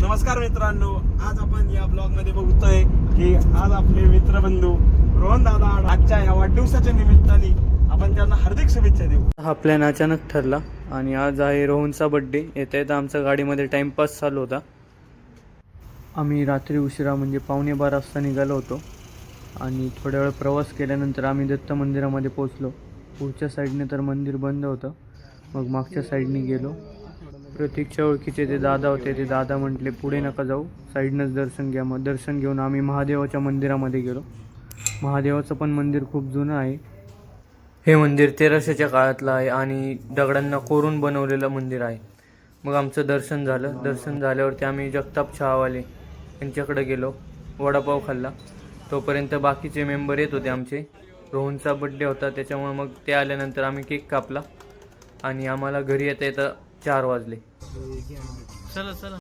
नमस्कार मित्रांनो, आज आपण या ब्लॉग मध्ये बघतोय की आज आपले मित्रबंधू रोहन दादा आजच्या या वाढदिवसाच्या निमित्ताने आपण त्यांना हार्दिक शुभेच्छा देऊ. हा प्लॅन अचानक ठरला आणि आज आहे रोहनचा बड्डे. येता येता आमचा गाडीमध्ये टाईमपास चालू होता. आम्ही रात्री उशिरा म्हणजे 11:15 वाजता निघालो होतो आणि थोड्या वेळ प्रवास केल्यानंतर आम्ही दत्त मंदिरामध्ये पोचलो. पुढच्या साईडने तर मंदिर बंद होतं, मग मागच्या साईडने गेलो. प्रतीकच्या ओळखीचे ते दादा होते. ते दादा म्हटले पुढे नका जाऊ, साईडनंच दर्शन घ्या. मग दर्शन घेऊन आम्ही महादेवाच्या मंदिरामध्ये गेलो. महादेवाचं पण मंदिर खूप जुनं आहे. हे मंदिर 1300च्या काळातलं आहे आणि दगडांना कोरून बनवलेलं मंदिर आहे. मग आमचं दर्शन झालं. दर्शन झाल्यावरती आम्ही जगताप चहावाले यांच्याकडे गेलो, वडापाव खाल्ला. तोपर्यंत बाकीचे मेंबर येत होते आमचे. रोहनचा बड्डे होता त्याच्यामुळे मग ते आल्यानंतर आम्ही केक कापला आणि आम्हाला घरी येता येता 4 वाजले. चला चला.